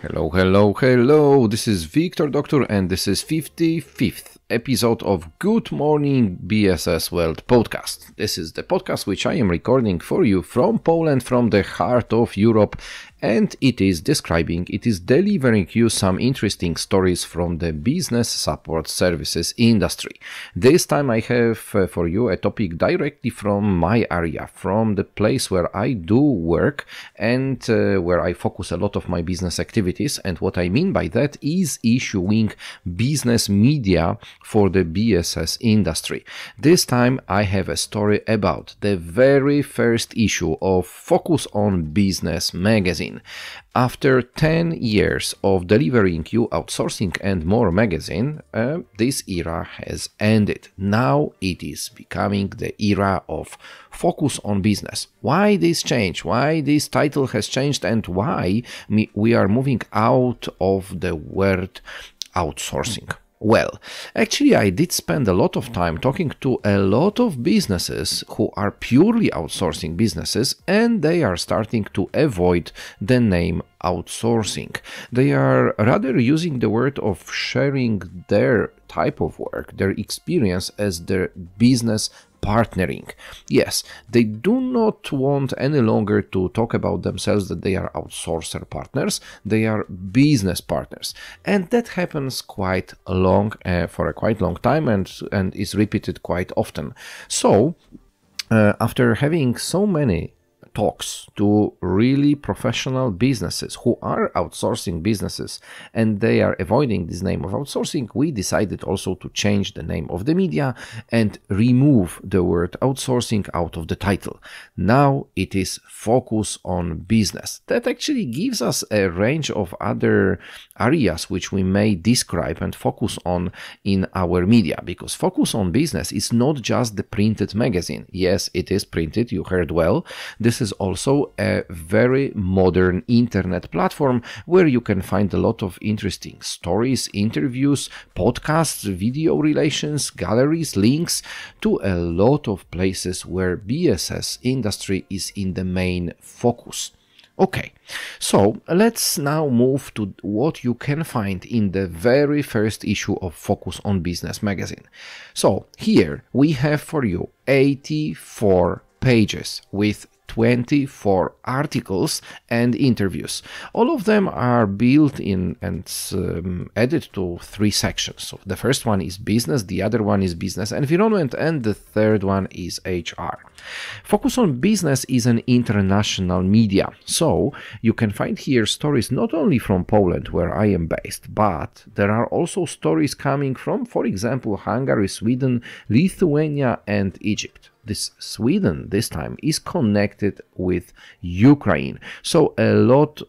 Hello. This is Wiktor Doctor, and this is 55th episode of Good Morning BSS World podcast. This is the podcast which I am recording for you from Poland, from the heart of Europe, and it is delivering you some interesting stories from the business support services industry. This time I have for you a topic directly from my area, from the place where I do work and where I focus a lot of my business activities. And what I mean by that is issuing business media for the BSS industry. This time I have a story about the very first issue of Focus on Business magazine. After 10 years of delivering you Outsourcing&More Magazine, this era has ended. Now it is becoming the era of Focus on Business. Why this change? Why this title has changed, and why we are moving out of the word outsourcing? Well, actually, I did spend a lot of time talking to a lot of businesses who are purely outsourcing businesses, and they are starting to avoid the name outsourcing. They are rather using the word of sharing their type of work, their experience as their business partnering. Yes, they do not want any longer to talk about themselves that they are outsourcer partners, they are business partners. And that happens quite for a quite long time and is repeated quite often. So, after having so many talks to really professional businesses who are outsourcing businesses and they are avoiding this name of outsourcing, we decided also to change the name of the media and remove the word outsourcing out of the title. Now it is Focus on Business. That actually gives us a range of other areas which we may describe and focus on in our media, because Focus on Business is not just the printed magazine. Yes, it is printed, you heard well. This is also a very modern internet platform where you can find a lot of interesting stories, interviews, podcasts, video relations, galleries, links to a lot of places where BSS industry is in the main focus. Okay, so let's now move to what you can find in the very first issue of Focus on Business magazine. So here we have for you 84 pages with 24 articles and interviews. All of them are built in and added to 3 sections. So the first one is business, the other one is business environment, and the third one is HR. Focus on Business is an international media, so you can find here stories not only from Poland, where I am based, but there are also stories coming from, for example, Hungary, Sweden, Lithuania, and Egypt. This Sweden this time is connected with Ukraine, so a lot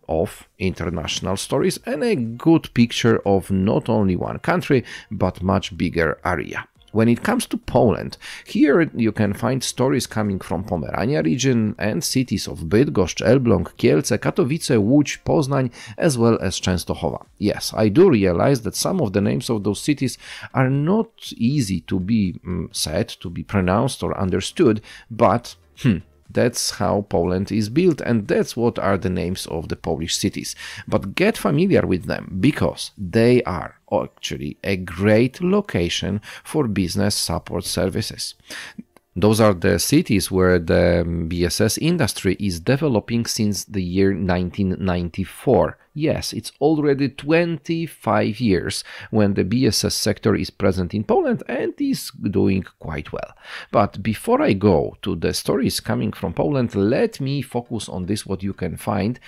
of international stories and a good picture of not only one country but much bigger area. When it comes to Poland, here you can find stories coming from Pomerania region and cities of Bydgoszcz, Elbląg, Kielce, Katowice, Łódź, Poznań, as well as Częstochowa. Yes, I do realize that some of the names of those cities are not easy to be said, to be pronounced or understood, but that's how Poland is built, and that's what are the names of the Polish cities. But get familiar with them, because they are actually a great location for business support services. Those are the cities where the BSS industry is developing since the year 1994. Yes, it's already 25 years when the BSS sector is present in Poland and is doing quite well. But before I go to the stories coming from Poland, let me focus on this, what you can find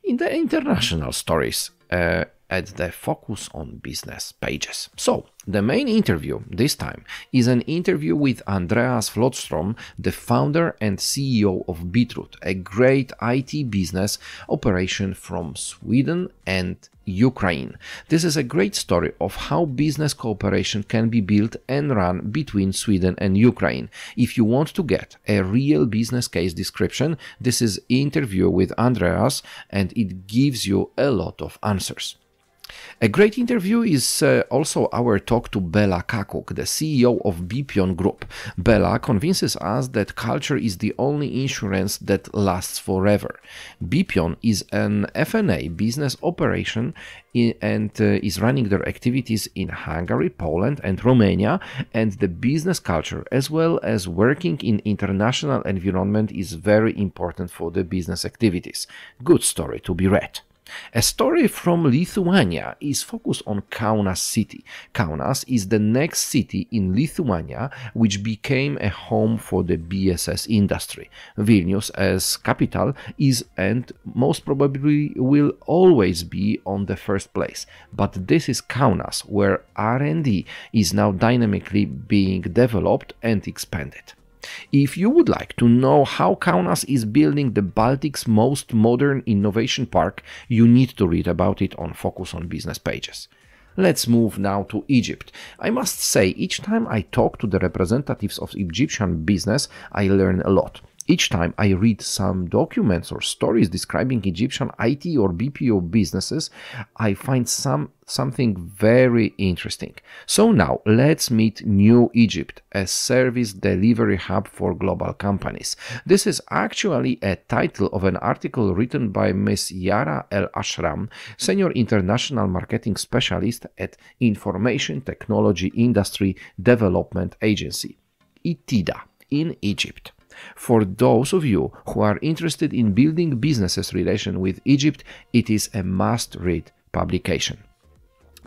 in the international stories at the Focus on Business pages. So, the main interview this time is an interview with Andreas Flodström, the founder and CEO of Bitrut, a great IT business operation from Sweden and Ukraine. This is a great story of how business cooperation can be built and run between Sweden and Ukraine. If you want to get a real business case description, this is interview with Andreas, and it gives you a lot of answers. A great interview is also our talk to Bela Kakuk, the CEO of Bipion Group. Bela convinces us that culture is the only insurance that lasts forever. Bipion is an F&A business operation and is running their activities in Hungary, Poland and Romania, and the business culture as well as working in international environment is very important for the business activities. Good story to be read. A story from Lithuania is focused on Kaunas city. Kaunas is the next city in Lithuania which became a home for the BSS industry. Vilnius as capital is and most probably will always be on the first place. But this is Kaunas where R&D is now dynamically being developed and expanded. If you would like to know how Kaunas is building the Baltic's most modern innovation park, you need to read about it on Focus on Business pages. Let's move now to Egypt. I must say, each time I talk to the representatives of Egyptian business, I learn a lot. Each time I read some documents or stories describing Egyptian IT or BPO businesses, I find something very interesting. So now let's meet New Egypt, a service delivery hub for global companies. This is actually a title of an article written by Ms. Yara El Ashram, Senior International Marketing Specialist at Information Technology Industry Development Agency, ITIDA, in Egypt. For those of you who are interested in building businesses relation with Egypt, it is a must-read publication.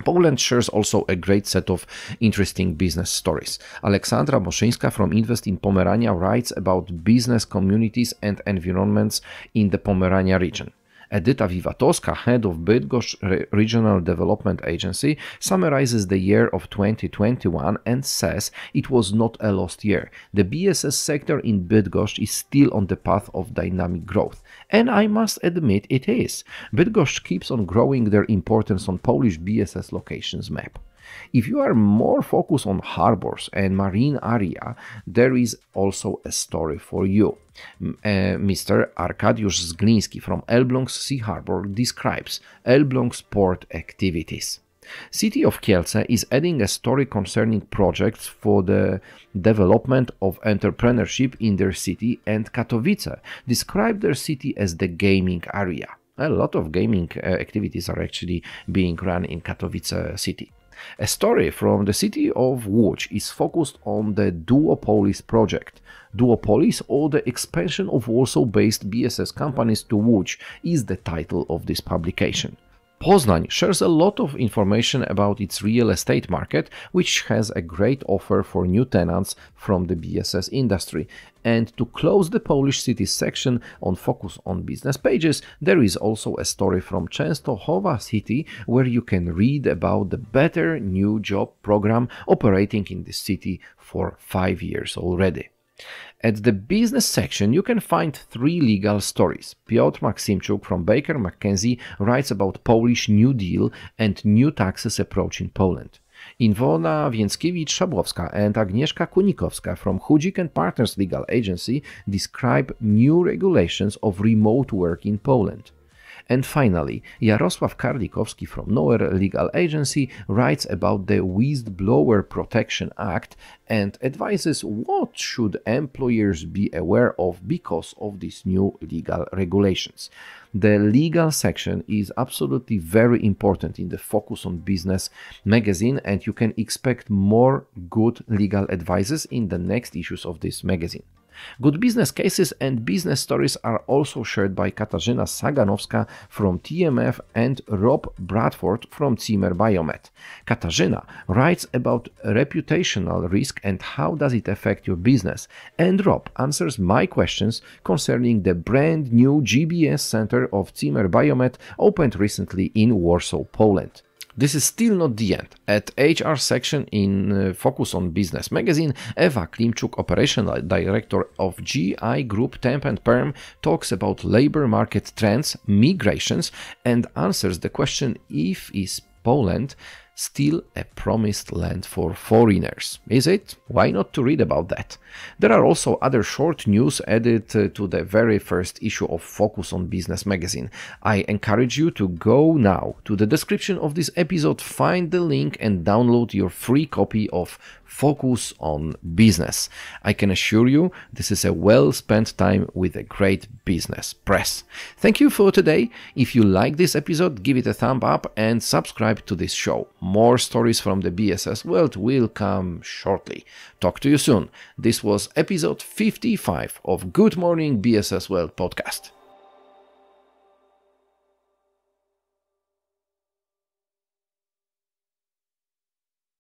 Poland shares also a great set of interesting business stories. Aleksandra Moszyńska from Invest in Pomerania writes about business communities and environments in the Pomerania region. Edyta Wiwatowska, head of Bydgoszcz Regional Development Agency, summarizes the year of 2021 and says it was not a lost year. The BSS sector in Bydgoszcz is still on the path of dynamic growth. And I must admit it is. Bydgoszcz keeps on growing their importance on Polish BSS locations map. If you are more focused on harbors and marine area, there is also a story for you. Mr. Arkadiusz Zgliński from Elbląg Sea Harbor describes Elbląg's port activities. City of Kielce is adding a story concerning projects for the development of entrepreneurship in their city, and Katowice describe their city as the gaming area. A lot of gaming activities are actually being run in Katowice city. A story from the city of Łódź is focused on the Duopolis project. Duopolis, or the expansion of Warsaw-based BSS companies to Łódź, is the title of this publication. Poznań shares a lot of information about its real estate market, which has a great offer for new tenants from the BSS industry. And to close the Polish cities section on Focus on Business pages, there is also a story from Częstochowa city where you can read about the Better New Job program operating in this city for 5 years already. At the business section, you can find 3 legal stories. Piotr Maksimczuk from Baker McKenzie writes about Polish New Deal and new taxes approach in Poland. Iwona Więckiewicz-Szabłowska and Agnieszka Kunikowska from Hudzik & Partners Legal Agency describe new regulations of remote work in Poland. And finally, Jarosław Karlikowski from Noer Legal Agency writes about the Whistleblower Protection Act and advises what should employers be aware of because of these new legal regulations. The legal section is absolutely very important in the Focus on Business magazine, and you can expect more good legal advices in the next issues of this magazine. Good business cases and business stories are also shared by Katarzyna Saganowska from TMF and Rob Bradford from Zimmer Biomet. Katarzyna writes about reputational risk and how does it affect your business, and Rob answers my questions concerning the brand new GBS center of Zimmer Biomet opened recently in Warsaw, Poland. This is still not the end. At HR section in Focus on Business magazine, Ewa Klimczuk, Operational Director of GI Group Temp and Perm, talks about labor market trends, migrations, and answers the question if is Poland still a promised land for foreigners. Is it? Why not to read about that? There are also other short news added to the very first issue of Focus on Business magazine. I encourage you to go now to the description of this episode, find the link and download your free copy of Focus on Business. I can assure you this is a well-spent time with a great business press. Thank you for today. If you like this episode, give it a thumb up and subscribe to this show. More stories from the BSS world will come shortly. Talk to you soon. This was episode 55 of Good Morning BSS World podcast.